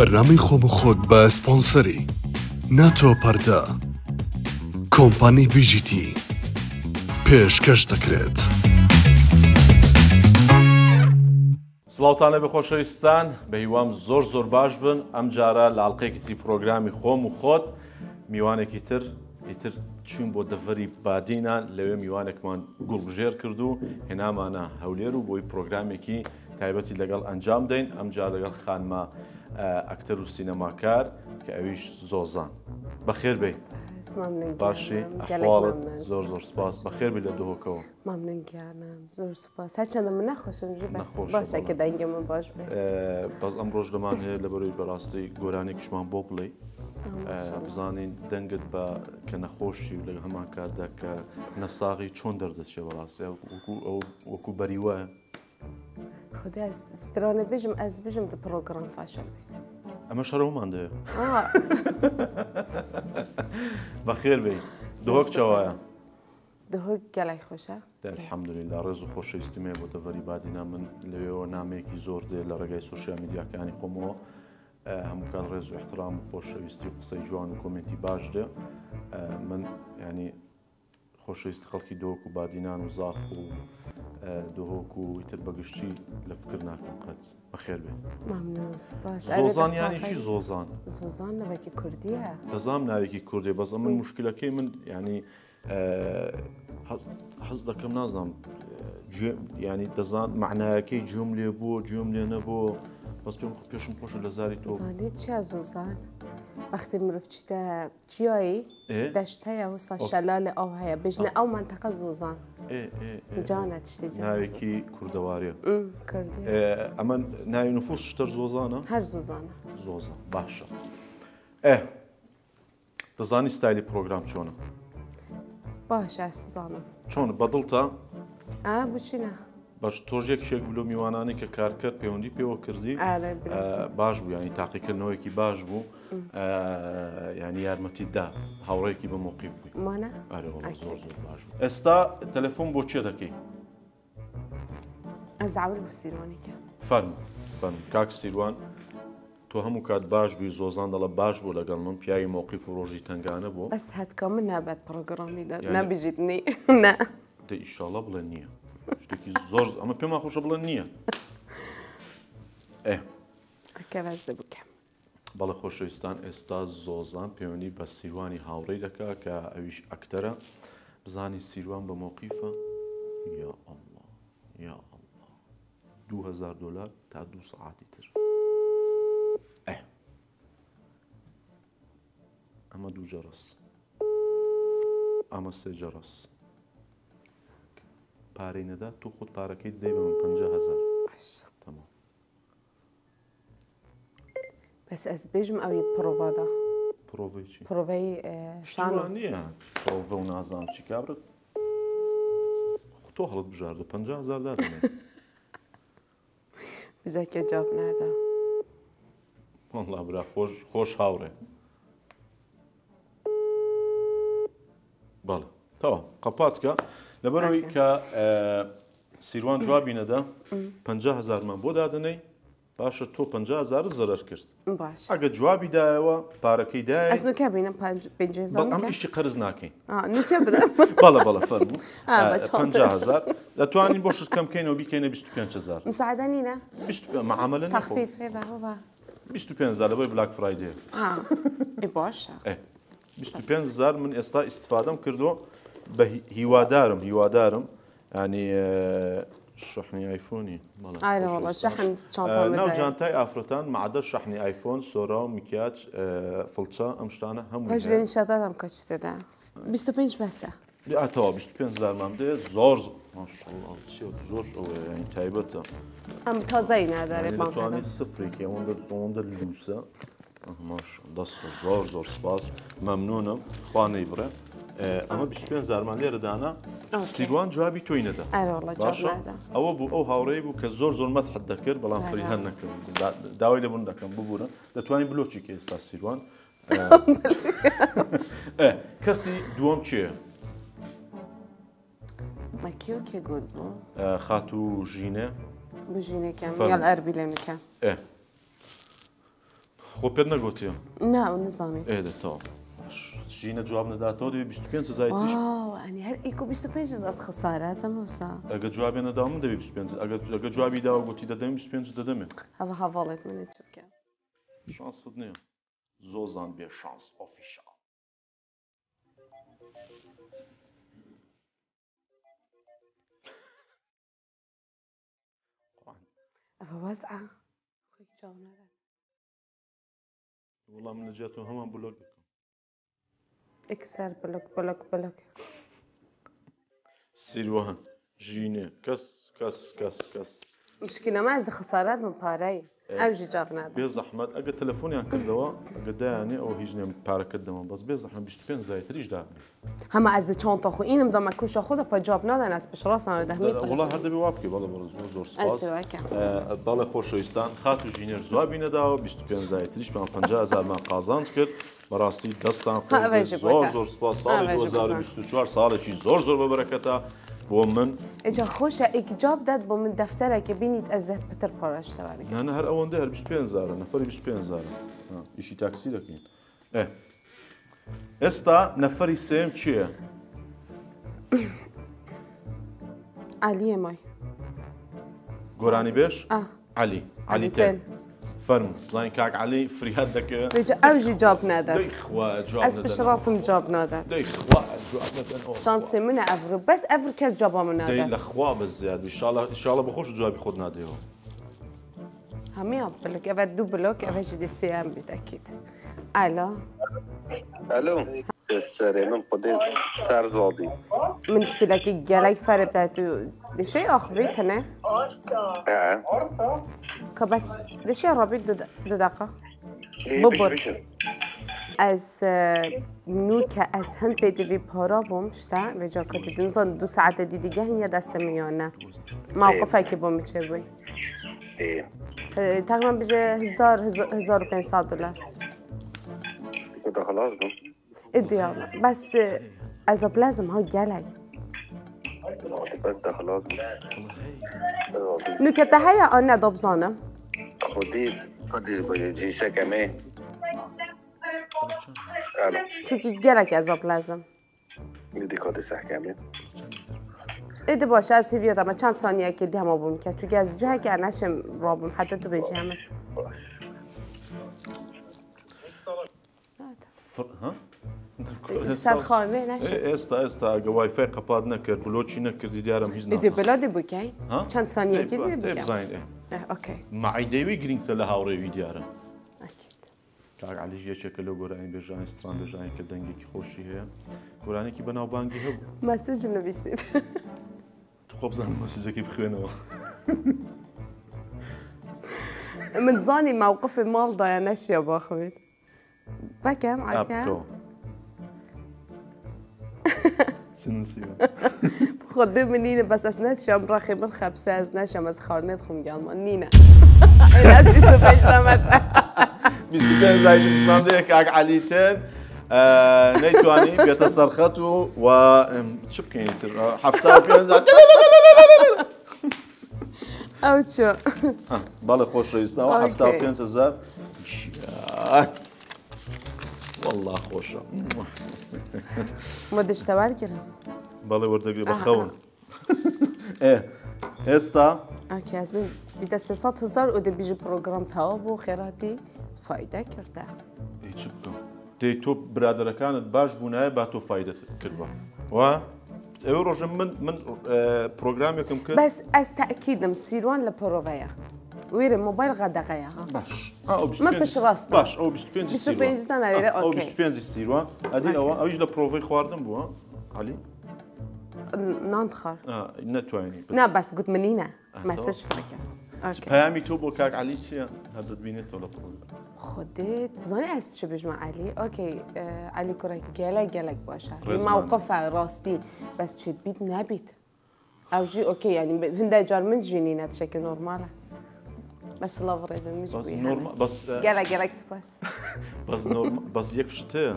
بەرنامەی خۆم و خۆت بە سپۆنسەری ناتۆ پەردە کۆمپانی بیجیتی پێشکەش دەکرێت. سڵاوتانە بە خۆشەویستان، بە هیوام زۆر باش بن. ئەم جارە لاڵقەیەکی پرۆگرامی خۆم و خۆت میوانێکی تر چوون بۆ دەڤەری بادینان لەوێ میوانێکمان گوڵبژێر کردو هێنامانە هەولێر و بۆی پرۆگرامێکی تایبەتی لەگەڵ ئەنجام دەین. ئەم جار لەگەڵ خانمە ئەکتەر و سینەماکار کە ئەویش زۆزان. بەخێر بێ باشی ئەحواڵت زۆر سپاس. بەخێر بێ لە دۆکەوە. مامنونگیانم زۆر سپاس. هەرچەندە من نەخۆشم باشە کە دەنگە من باش بێ. بەس ئەم ڕۆژ دەمان هەیە لەبەرەوەی بەڕاستی گۆرانێکیشمان بۆ بڵێ بزانین دەنگت بە کە نەخۆشی و لە هەمان کاتدا کە نەساغی چۆن دەردەچێ بەڕاستی وەکو بەریوایە. خدا سترانە بێژم ئەس بژم دە پرۆگرام فاشە بێت. ئەمە شەڕەومان دەیە. بەخێر بێ. دۆک چاوایە؟ دهۆک گەلای خۆشە؟ الحەمدوللیلا ڕێز و خۆشەویستیمێ بۆ دەڤەری بادینا. من لەوێەوە نامەیەکی زۆر دێ لە ڕێگای سۆشیال میدیاکانی خۆمەوە. هەموو کات ڕێز و احترام و خۆشەویستی و قسەی جوان و کۆمنتی باش دێ. من ینی خۆشەویستی خەڵکی دۆک و بادینان و زاق و دۆهۆک و ئیتر بەگشتی لە فکر ناکەم قەت. بەخێر بێ. مامنون سپاس. زۆزان یانیشی زۆزان؟ زۆزان ناوێکی کوردیە؟ دەزانم ناوێکی کوردیە، بەس من مشکلەکەی من ینی حەز دەکەم نازانم ینی دەزان معنایەکەی گوێم لێ بووە گوێم لێ نەبووە. بەس پێشم خۆشە لە زاری تۆ. زانێت چیا زۆزان؟ وەختی مرۆڤ چیتە جیایی دەشت هەیە وەستا شەلالێ ئەو هەیە بژنە ئەو منتەقە زۆزان. جانە تشتی ناوێکی کوردەواریە. کوردی. ئەمە ناوی نفوس شتەر زۆزانە؟ هەر زۆزانە. زۆزان باشە. دەزانی ستایلی پرۆگرام چۆنە؟ باشە زانم. چۆن بەدڵتە؟ بچینە. باش تۆژێک شێک بلو میوانانی کە کارکرد پەیوەندی پێوە کردی باش بوو، ینی تاقیکردنەوەیکی باش بوو، ینی یارمەتیدا هاوڕێکی بە موقیف بووی. زۆر باش بوو. ئێستا تەلەفۆن بۆ چێ دەکەی؟ ئەز عەول بۆ سیروانێکە. فەرموو کاک سیروان، تۆ هەموو کات باش بووی. زۆزان دەڵە باش بوو لەگەڵ من، پیاوی موقیف و ڕۆژی تنگانە بوو. بەس هەتکە من نابێت پرۆگرامی نەبیژیتنی نە. ئیشاڵڵا بڵێ نییە. شتێکی زۆر ئەمە پێم خۆشە بڵێن نییە. ئەکە بەزدە بکەم. بەڵێ خۆشەویستان، ئێستا زۆزان پەیوەندی بە سیروانی هاوڕێی دەکا کە ئەویش ئەکتەرە. بزانی سیروان بە موقیفە. یا ئەڵڵا یا ئەڵڵا 2000 دلار تا 2 سەعاتی تر. ئەمە 2 جەرس، ئەمە 3 جەرس. پارەی نەدا تۆ خۆت پارەکەی دەی بە من 50,000. تەمام. بەس ئەس بێژم ئەویت پرۆڤادا. پرۆڤی چی؟ پرۆڤەی شانە نییە. پرۆڤە و نازانم چی کابرت. تۆ هەڵت بژاردە 50,000 دادەمێ. بژەکە جواب نادا. وەڵڵا برا خۆش هاوڕێ. بەڵێ تەواو قەپاتکە. لەبەرەوەی کە سیروان جوابی نەدا 50,000مان بۆ دادنەی باشە. تۆ 50,000 زەرەر کرد. باش. ئەگە جوابی دایەوە پارەکەی دای ئەس نوکە بینم 50,000. ئەم ئیشی قەرز ناکەین. نوکە بدە. بەڵێ فەرموو. 50,000 دەتوانین بۆ شت کەم بکەینەوە بیکەینە 25,000. مساعدە نینە؟ معاملە نەخۆ. تەخفیف هەیە بەهۆ. 25,000 لەبەر بلاک فرایدێ. باشە. 25,000 من ئێستا ئیستیفادەم کردو بە هیوادارم ینی شحنی ئایفۆنی. وڵا شەحن ناو جانتای ئافرەتان معدە شحنی ئایفۆن، سۆرا و میکیاج، فڵچە، ئەم شتانە هەموو پێشدێنی شەدادەم کە چ تێدا 25 بەسە. ئەتەوە 25,000مان دێ. زۆر ماشەڵڵا زۆر ئەوەی تایبەتە. ئەم تازایی نادارێت توانێت سفرێکی ئەوەندە لووسە. دەست زۆر سپاس مەمنونم. خوا نەیبڕێ. ئەمە 25,000مان لێرەدانا. سیروان جوابی تۆی نەدا. ئەوە بوو ئەو هاوڕێی بوو کە زۆر مەتحەت دەکرد بەڵام فریهان نەکرد. داوای لەبوون دەکەم ببوورە. دەتوانین بلۆچی کە ئێستا سیروان. کەسی دووەم چییە؟ مەکیۆ کێ گوت بوو؟ خات و ژینە. بژینێکم یاڵ ئەربی لێ میکە. خۆ پێر نەگوتیە نا نزانێت ئێدەتەوە ژینە جواب نەداتەوە دەبێت 25 زایتیش ئەنی هەر ئیکۆ 25 ئەس خسارەتە مۆسا ئەگە جوابێ نەداوە من دەبێت 25 ئەگە جوابی داوە گوتی دەدەم 25 دەدەمێ هەڤە هەڤاڵێت منێت چکە شانست نییە زۆزان بێ شانس ئۆفیشال ئەوە وەزعە خۆی جاو نەدات وەڵام من نەجاتەوە هەمان بلۆک بکەم ئەکسەر بلۆک سیروان ژینێ کەس مشکلەمە ئەس خسارەت من پارەی ئەوژی جاو نەدات بێ زەحمەت ئەگە تەلەفۆنیان کردەوە ئەگە دایانێ ئەو هیچ نێم پارەکردەوە بەس بێ زەحمەت 25 زایتریش دابنێ هەمە ئەس چۆنتە خۆ ئینم دەمە کوشە خۆدە پە جواب نادەن ئەس پشڕاستمە دەهمی وڵا هەر دەبێ وا بکەی بەڵێ زۆر سپاس بەڵێ خۆشەویستان خات و ژینێر جوابی نەداوە 25 زایتریش 50,000 مان قازانج کرد بەڕاستی دەستان زۆر سپاس ساڵی 2024 ساڵێکی زۆر بەبەرەکەتە بۆ من ئەجا خۆشە ئیجاب دەت بۆ من دەفتەرێکە بینیت ئەزە پتر پارەشتەواری نانە هەر ئەوەندە هەر 25,000 نەفەری 25,000 ئیشی تاکسی دەکەین ئێستا نەفەری سێم چییە؟ عەلیە مای گۆرانی بێش؟ عەلی تێن فەرموو زانین کاک عەلی فریات دەکەوێت بێجا ئەوژی جواب نادات دەیخوا جواب ئەس پشڕاستم جواب نادات دەیخوا جواب نەدەن شانسێ منە ئەڤرو بەس ئەڤر کەس جوابا من دەی نادات لەخوا بە زیاد ئینشاڵڵا بەخۆش جوابی خۆت نادەیەوە هەمیان بلوک ئەvە دوو بلوک ئەvەژی دەسییان بیت ئەکیت ئالۆ الو سري من قدام سر زادي من شتلكي جالك فرق بتاعته دي شيء آخريت هنا كبس دي شيء رابط دو دقيقة ببر از نوكا از هند بيدي في بارا بومشتا و جا كنت دنزان 2 ساعت دیگه هنیا دست میانه موقفه که بومی چه بوی تقریبا بجه 1500 دلار كده خلاص بقى اديالا بس أزب لازم هاي جالك بس ده خلاص نكتة هيا أنا دبزانة خدي بيجي كمان شو كي جالك أزب لازم بدي خدي صح كمان إيدي باش از هیویا دام چند ثانیه که دیگه ما بوم که چون از جایی که نشم رابم حتی تو بشی همه سرخانه نشه ئێستا ئەگە وای فای قەپات نەکرد بلۆچی نەکردی دیارم هیچ ایدی بلادی بکەین چند ثانیه که دیدی بکەین بزانین اوکی مەعیدەوی گرنگتە لە هاوڕێوی دیارە اكيد کاک عەلیش یەکێکە لەو گۆرانی بێژانی ستران بێژانی کە دەنگێکی خۆشی هەیە گۆرانێکی بەناوبانگی هەبوو مسیج نویسید خۆ بزانم مەسیجێکی بخوێنەوە من زاني موقف مال ضايع نشيا باخويت بكم عكا خدي منينا بس اسناد شام راخي من خبسه از نشم از خارنت خم گالمان نينا الناس 25 سمت 25 زايد اسلام ديك كاك عليتين نيتواني بيتصرختوا و شو بكين حفتات زايد او شو بالي خوش رئيسنا وحفتها 5000 والله خوشة ما دشتوار كده بالي وردقلي بخون ايه هستا اوكي از بین بیده 300,000 و ده بیجی پروگرام تاوب و خیراتی فایده کرده ای چی بکم؟ تی تو برادرکانت باش بونه با تو فایده کرده و او روز من پروگرامی کم کرد بس از تأکیدم سیروان لپروفیا ويري موبايل غدا غيا باش ما بش راسنا باش او 25 دانا ويري اوكي او 25 سيروان ادين او ايش لبروفي خواردم بو علي نانتخر نتواني نا بس قلت منينا ما سش فرقه اوكي بيامي تو بو كاك علي تي هذا بينت ولا بروفي خديت زاني اس شو بيجمع علي اوكي علي كره جالك باشا موقفه راستي بس تشد بيت نبيت او جي اوكي يعني هندا جار من جينينا تشكي نورماله بس لا فريزن مش بس نورمال بس جالك سباس بس نورمال بس يك شتى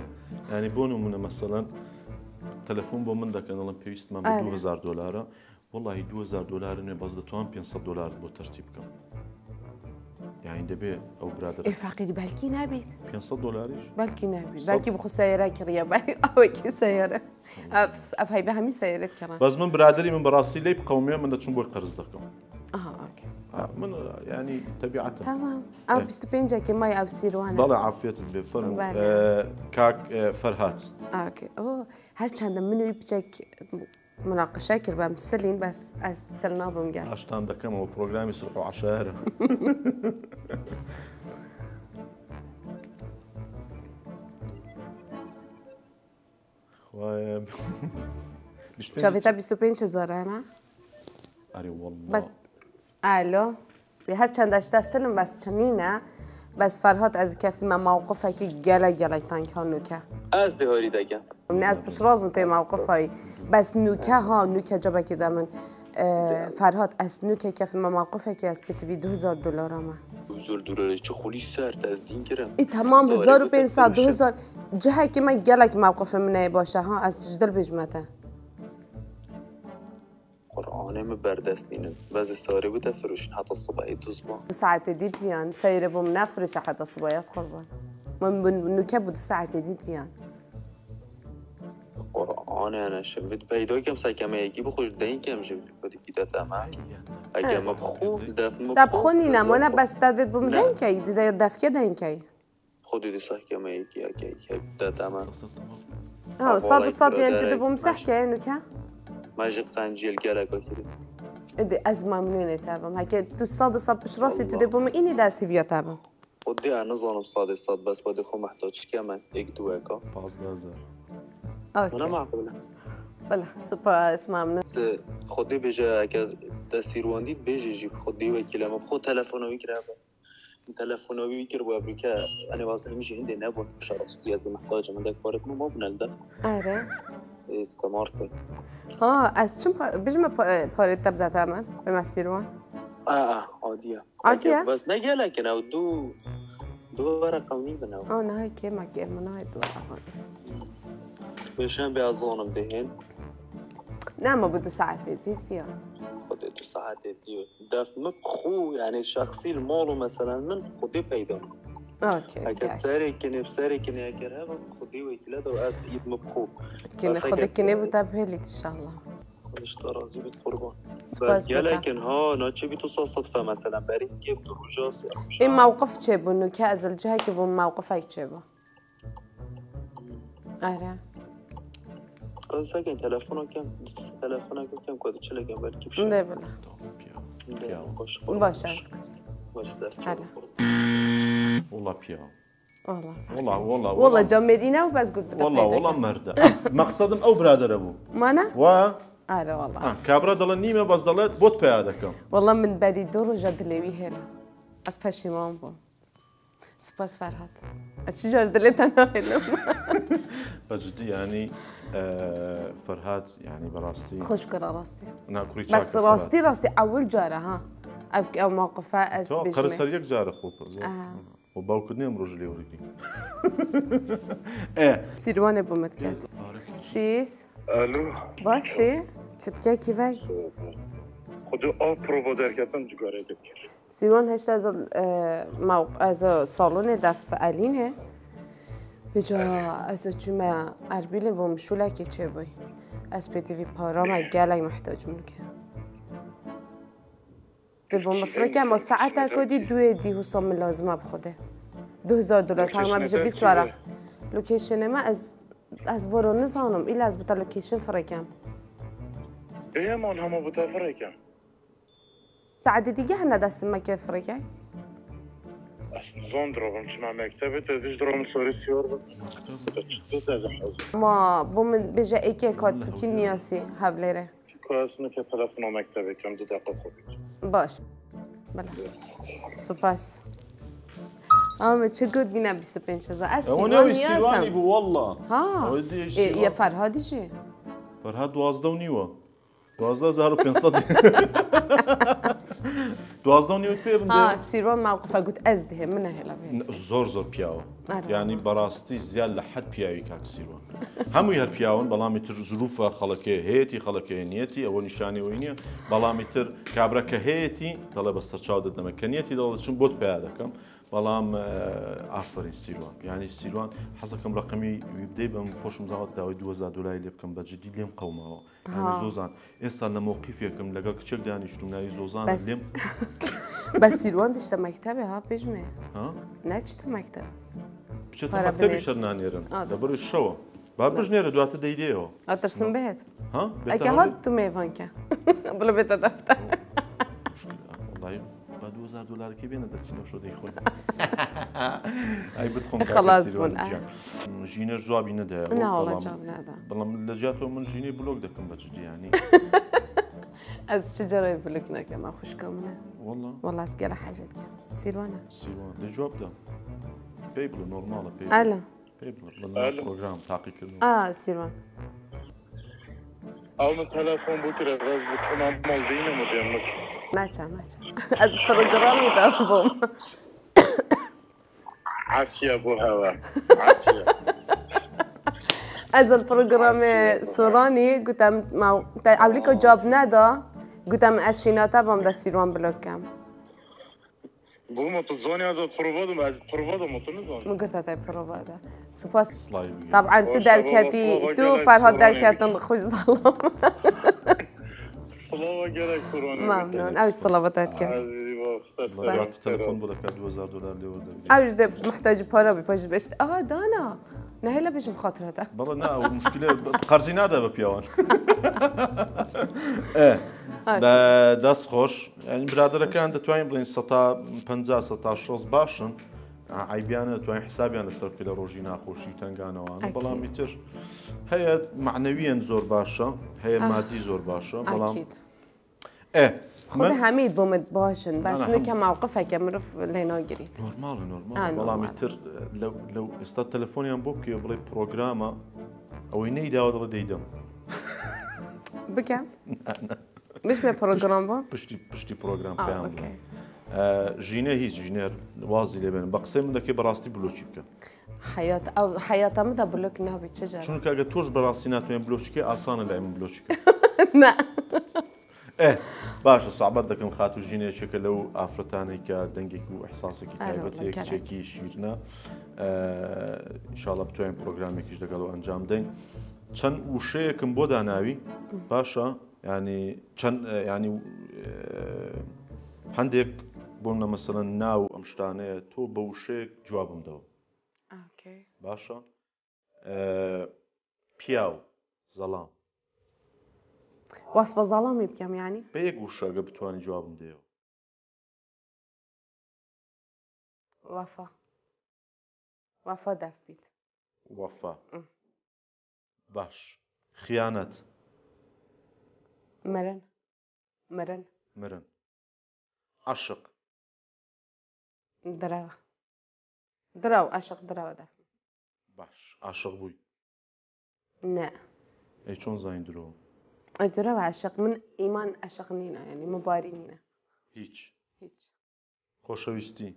يعني بونو من مثلا تلفون بو من داك انا بيست ما ب $2000 والله $2000 انه بس دتوان $500 بو ترتيب كم يعني دەبێ ئەو برادر فقيد بالكي نبيت 500 دلاريش بالكي نبيت صد. بالكي بخو سيارة كريا بالكي أوكي سيارة أفهي بها مي سيارة كمان بەس من برادری من بەڕاستی لی بقەومێ من دەچم بۆی قەرز دەکەم أوكي من يعني تەبیعەتە تمام أو 25 جاكي ماي أو سيروانة دەڵێ عافیەتت بێ فەرموو بله. کاک فەرهات اوكي هل كان منو يبجك مناقشة كربا مسلين بس أسلنا بمجال ئاشتان دەکەمەوە پرۆگرامی سڵح و عەشایرە خوایە شافيتها ب 25,000 أنا ئەرێ وەڵڵا بس ألو هل كان داشت سلم بس كنينة بس فرهاد از كيف ما موقفها كي جلا تانك نوكا از دهاری دگم من از بش راز متى موقفها بس نوكا ها نوكا جابا كده من فرهاد از نوكا كيف ما موقفها كي از بتفي 2000 دلار ما بزرگ دوره چه خولی سرد از دین گرم اي تمام 1500 2000 جهه كي ما جلك موقف منه باشه ها از جدل بجمته قرآنم بردست نینم بعضی ساری بود فروشن حتی صبحی تزما ساعة جديد فيان سير بوم نفرش حتى صبايا صخربان من نكبد ساعة جديد فيان قرآن انا شفت پیدا کم سکمه یکی بخوش دین کم شد کدی کی داتا ما اگه ما بخو دف طب خوني نمونه بس دافيد بوم دين كي دافكي دين كي خودی دی سکمه یکی اگه داتا ما صاد يعني تدبو مسحكي نوكا ماجد قنجيل گلک کردی ادي ازمه منين تابم هكي تو صاد بش راسي تدبو ما اني داسي فيا تابم خودی انا ظالم صاد بس بدي خو محتاج کم یک دو اکا 15000 انا اوكي معقوله والله سوبر اسمع من خودی بجا اگه دستیرواندید بجی جیب خودی وکیل ما خود تلفنوی کرده تلفنوی کرد و امریکا انا واسه همیشه هندی نبود شراستی از محتاج من دک بارك ما بنلدف اره استمرت ها از چون بجمع پاره تبدا تمام بمسيرون عاديه عادية؟ بس نجي لكن او دو رقم نيفنا انا هاي كيما كير من هاي دور بشان بيظنم دهين نعم بدو ساعة جديد فيها خدت ساعات ديو داف مخو يعني شخصي المولو مثلا من خدي بيدون اوكي اگر سری کنی اگر هم خودی وکیلت و از اید مبخو كنا خد كنا بتابهلي ان شاء الله خودش ترازی بیت قربان بس بس لكن ها ناچه بیتو صدفه مثلا برای اینکه تو روجاس این موقف چه بود نو که از الجهه که بود موقفک چه بود آره کار ساکن تلفن کم کد چله کم بلکی بشه نه بله باشه از کن باش سر والله بيا والله والله جام مدينة وبس قلت والله مرده مقصدم او برادر ابو مانا؟ و آره والله كابرا دل نيمه بس دلت بوت بيادكم والله من بعدی دور و جدلوی هلا از پشیمان بوم سپاس فرهاد از چی جار دلت نهیلم بجدي يعني فرهاد يعني براستي خوش کرا راستی ناكوري بس راستی اول جاره ها او موقفه از قرر بجمه سريك جار خوب وباوكدني ام رجلي وريدي ايه سیروانه بومت کرد سیس الو باشی چتکه کی وای خود آب پرووا درکتم جگاره بکر سیروان هشت از سالن دف علینه بجا از چوم اربیل و مشوله که چه بای از پیتوی پارا ما گلای محتاج من که دبو مفرکه ما ساعت کدی دو دی حسام لازمه بخوده $2000 تقریبا بشه 20 ورق لوکیشن ما از ورانه زانم ایل از بتا لوکیشن فرکم ایمان همه بوده فرکم ساعت دیگه هنه دست ما که فرکه اصلا زان درابم چه من مکتبه تازیش درام ساری سیار بود چطور تازه حاضر ما بوم بجا ایکی کات تو کی نیاسی هفلره که اصلا که تلفن مکتبه کم 2 دقیقه خوبی باش بله سپاس اما چه گود بینم 25,000 از وانا سیوان السيواني نیازم بو والله ها یه فرهادی چی؟ فرهاد 12 ونيوه 12500 دوازدە و نیوت پێ ها بم سیروان موقفە گوت ئەس دێ منە هێڵە زۆر پیاوە ینی بەڕاستی زیاد لە حەد پیاوی کاک سیروان هەمووی هەر پیاون بەڵامی تر زروفە خەڵکێ هەیەی خەڵکێ نیەتی ئەوە نیشانەوەی نییە بەڵامی تر کابرەکە هەیەی دەڵێ بە سەرچاو دەدەمە کەنیەتی دەڵێتچون بۆت پیا دەکەم بەڵام ئافرین سیروان ینی سیروان حەزەکەم ڕقمی بدەی بەم خۆشم زاوت داوای 2000 دلاری لێ بکەم بەجددی لێم قەومەوە زۆزان ئێستا لە مۆقیفێکم لەگەڵ کچێک دانیشتم ناوی زۆزان لێم بە سیروان دشتە مەکتەبێ ها پێشمێ ناچتە مەکتەب بچێتە مەکتەبی شەر نانێرن دەبەر شەوە با بژنێرە دواتە دەیدێەوە ئەترسم بێت ئەگە هات تو مێڤانکە بڵە بێتە دەفتە با 2000 دلارکی بێنە دەچینە شۆ دەیخۆی ئەی بتخۆم خلاص بوون ژینەش جوابی نەدایە ناوەڵە جواب نادا بەڵام لە جاتەوە من ژینەی بلۆک دەکەم بە جدیانی ئەس چ جەڕێ بلک نەکەم خوشکە منە وەڵا ئەسگەرە حاجەت کە سیروانە سیروان لە جوابدا پێی بڵێ نۆرماڵە پێی ئەلە پێی بڵێ پرۆگرام تاقیکردن سیروان ئەو من تەلەفۆن بۆ کرێ ڕێز بچونام مەڵدینەمە دێمەک ناچە ئەس پرۆگرامی دا بۆم عافیە بۆ هەوا ئەز پرۆگرامێ سۆرانی گوتم ئەولیکە جواب نەدا گوتم ئەشیناتە بۆم دە سیروان بلۆکەم بوومە تو زۆنی ئازاد پرۆڤۆدم ئەز پرۆڤۆدم تو نزانم من گوتە پرۆڤادە سوپاس طبعا تو دەرکەتی تو فەرهاد دەرکەتن خوش زاڵم سڵاوە گەرەک سۆرانی ممنون ئەوش سڵاوەتت کرد تەلەفۆن بۆ دەکات 2000 دلار لێوە ئەوش دێ محتاج پارە بی پێش بێشت دانا نهێلە بێژم خاطرەتە بەڵێ نا مشکلە قەرزی نادا بە پیاوان دەست خۆش ینی برادەرەکان دەتوانین بڵین 150 باشن عیبیانە دەتوانین حسابیان لەسەر بکە لە ڕۆژی ناخۆشی تنگانەوەوانە بەڵامی تر هەیە معنەویەن زۆر باشە هەیە مادی زۆر باشە بەڵام خۆ هەمید بۆمت باشن بەس نکە مووقفێکە مرۆڤ لێ ناگریت نۆرماڵە نۆرمال بەڵامی تر لەو ئێستا تەلەفۆنیان بۆ بکە بڵێ پرۆگرامە ئەوەی نەیداوە دڵە دەیدەم بکە بشمێ پرۆگرام بۆ پشتی پرۆگرام پێیان ژینە هیچ ژینەر وازی لێبێن بە قسەی من دەکەی بەڕاستی بلۆچی بکە حیاتەمەدا بلۆک نابێت چ جار چونکە ئەگە تۆش بەڕاستی ناتوانێت بلۆچکە ئاسانە لای من بلۆچکە باشە سابەت دەکەم خات و ژینێکێکە لەو ئافرەتانەی کە دەنگێک و ئەحساسێکی تایبەتێک کچێکی شیرنە ئینشاڵڵا بتوانین پرۆگرامێکیش لەگەڵەوە ئەنجام دەین چەند وشەیەکم بۆ داناوی باشە ینی چەند ینی هەندێک بۆمە مەسەرەن ناو ئەم شتانەیە تۆ بە وشەیەک جوابم دەوە باشە پیاو زەڵام واس بە زەڵامی بکەم ینی بە یەک وشەگە بتوانانی جوابم دێەوە وەفا دەف بیت وەفا باش خیانەت مرن عاشق دراو عاشق دراوە دەف باش عاشق بووی نە ئەی چۆن زین درۆ دراوە عاشق من ئیمان عاشق نینە ینی مباری نینە هیچ خۆشەویستی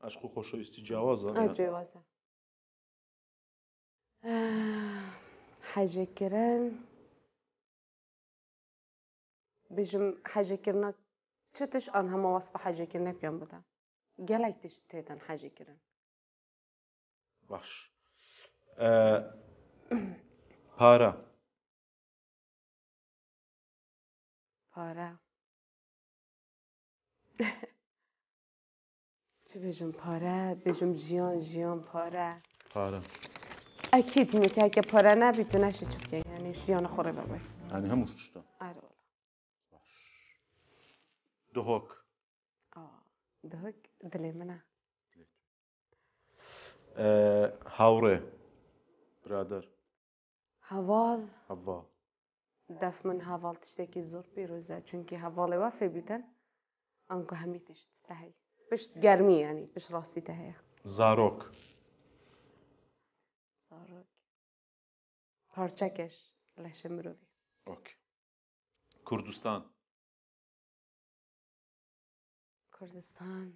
عاشق و خۆشەویستی جیاوازە جیاوازە حەجێکردن بێژم حەجێکردنە چ تش ئەن هەموو وەس بە حەجێکردنە پێم بدە گەلێک تش تێتەن حەجێکردن باش پارە چ بێژم پارە بێژم ژیان پارە ئەکید میکەکە پارە نبیت و نەشی چ بکە ینی ژیانە خۆڕێ بەبێ ینی هەموو شتە دهۆک دلێ منە هاوڕێ برادەر هەواڵ دەف من هەواڵ تشتێکی زۆر پیرۆزە چونکی هەواڵێوە فێبیتەن ئەنکە هەمی تشت هەی پشت گەرمی ینی پشت ڕاستی تە هەیە زارۆک پارچەکەش لەشە مرۆڤی کوردستان كردستان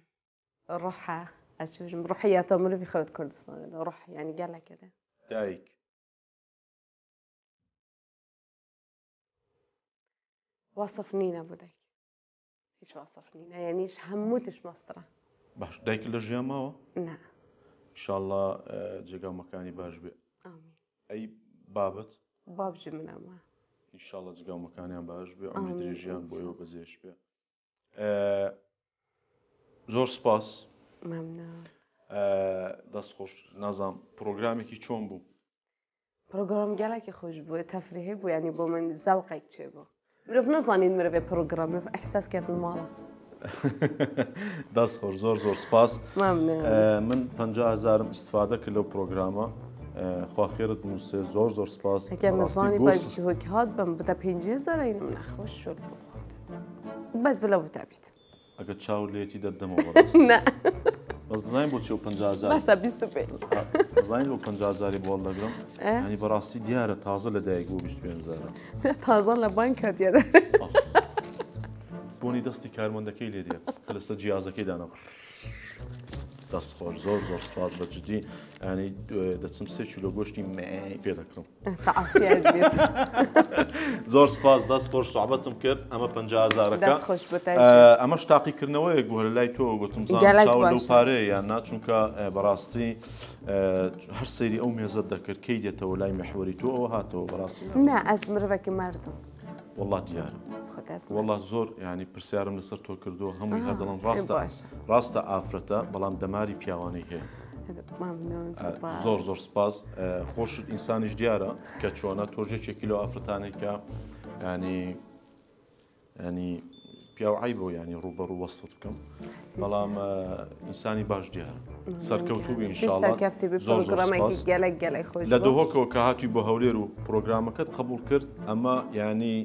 روحها أشوف روحية تمر في خرد كردستان روح يعني قال كده دايك وصفنينا بدك ايش وصفنينا يعني ايش هموتش مسطرة باش دايك لجيا ماوە نعم ان شاء الله جێگا مەکانی باش بێ آمين ئەی بابەت بابجي من أما ان شاء الله جێگا مەکانیان باش بێ آمین. ئەمری ژیان بۆ ئێوە بەجێش بێ زۆر سپاس ممنون دەست خۆش نازام پرۆگرامێکی چۆن بوو بروجرام قالك خوش بو تفريحي بو يعني بو من ذوقك شي بو مرف نظانين مرف بروجرام مرف إحساس كانت المالا دەست خۆش زۆر سپاس ممنون من 50,000 استفادە کرد لەو پرۆگرامە خوا خێرت نووسێ زۆر سپاس هكا بەڕاستی مزاني گۆشت. باش هيك هاد بم بدا 50 يعني من خوش شو بس بلا بتابيت ئەگە چاو لێتی دەدەمەوە بەڕاستی. لا بەس دەزانین بۆ چی و 50,000 بس 25 دەزانین بۆ 50,000 بۆڵ دەگرم ینی بەڕاستی دیارە تازە لە دایک بۆ 25,000 تازه لبنك هاد يا بۆنی دەستی کارمەندەکەی لێ دێ کە لەسەر جیازەکەی دانا دەست خۆش زۆر سپاس بە جدی ینی دەچم 3 کیلۆ گۆشتی مێ پێ دەکڕم تعافي كبير زۆر سپاس دەست خۆش سوحبەتم کرد ئەمە 50,000ەکە دەست خۆش بتایشی. ئەمەش تاقیکردنەوەیەک بوو لە لای تۆ گوتم گەلێک چاو لەو باشە. پارەیە یان نا چونکە بەڕاستی هەر سەیری ئەو مێزت دەکرد کەی دێتەوە لای محوەری تۆ ئەوە هاتەوە بەڕاستی نا اسمرفك مردم وڵات دیارە خد اسم والله زۆر ینی پرسیارم لەسەر تۆ کردو هەمووی هەر دەڵم باشە. ڕاستە ئافرەتە بەڵام دەماری پیاوانەی هەیە ممنون سپاس زۆر سپاس خۆشت ئینسانیش دیارە کە چۆنە تۆژێکێکی لەو ئافرەتانێکە ینی پیاوعی بۆ ینی ڕوبەڕوو وەسفت بکەم بەڵام ئینسانی باش دیارە سەرکەوتوبی ئینشاڵڵا كفتي ببروجرامك قالك خوش لە دۆهۆکەوە کە هاتووی بۆ هەولێر و پرۆگرامەکەت قبول کرد ئەمە ینی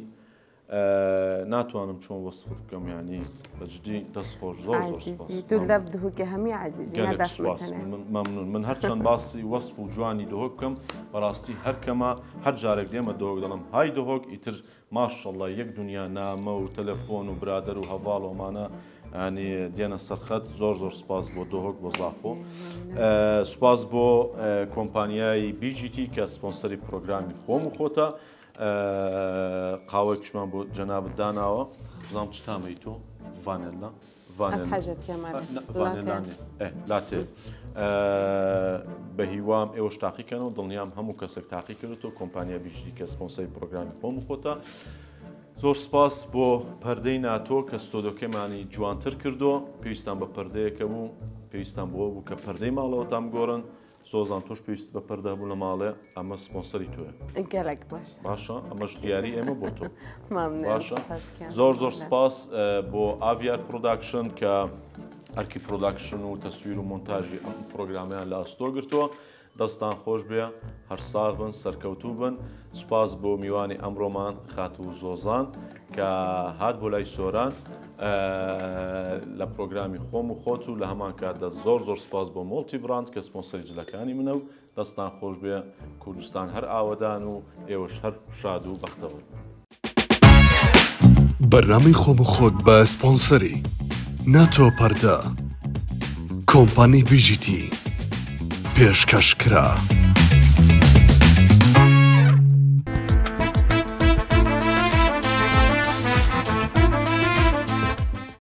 ناتوانم چۆن وەسفت بکەم ینی بەجددی دەست خۆش زۆر عزيزي تولف دهوك همي عزيزي گەلێک نداش سوپاس. مثلا مەمنون من هەرچەند باسی وەسف و جوانی دۆهۆک بکەم بەڕاستی هەرکەمە هەر جارێک دێمە دۆهۆک دەڵم های دۆهۆک ئیتر ماشەڵڵا یەک دنیا نامە و تەلەفۆن و برادەر و هەواڵ ومانە ینی دێنە سەرخەت زۆر سپاس بۆ دۆهۆک بۆ زافۆ سوپاس بۆ کۆمپانیای BGT کە سپۆنسەری پرۆگرامی خۆم و خۆتە قاوەیەکیشمان بۆ جەنابەت داناوە بزانم چ تامەی تۆ ڤانێلا از حاجات كمان لاتێ بە هیوام ئێوەش تاقیکەنەوە دڵنیام هەموو کەسێک تاقی کردێتەوە کۆمپانیا بیژی کە سپۆنسەری پرۆگرامی خۆم و خۆتە زۆر سپاس بۆ پەردەی ناتۆ کە ستۆدۆکەمانی جوانتر کردووە پێویستان بە پەردەیەکە بوو پێویستان بۆ بوو کە پەردەی ماڵەوەتان بگۆڕن سۆزان تۆش پێویست بە پەردە بوو لە ماڵێ ئەمە سپۆنسەری تۆیە قالك باش باشە ئەمەش دیاری ئێمە بۆ تۆ ممنون باشە سپاس كان زۆر سپاس بۆ ئاڤیار پرۆداکشن کە ئەرکی پرۆداکشن و تەسویر و مۆنتاژی ئەم پرۆگرامیان لە ئەستۆ گرتووە دەستان خۆش بێ هەر ساغ بن سەرکەوتوو بن سوپاس بۆ میوانی ئەمڕۆمان خات و زۆزان کە هات بۆ لای سۆران لە پرۆگرامی خۆم و خۆت و لە هەمان کاتدا زۆر سپاس بۆ مۆڵتی براند کە سپۆنسەری جلەکانی منە و دەستان خۆش بێ کوردستان هەر ئاوەدان و ئێوەش هەر شاد و بەختەوە بەرنامەی خۆم و خۆت بە سپۆنسەری ناتۆ پەردە کۆمپانی BGT پێشکەشکرا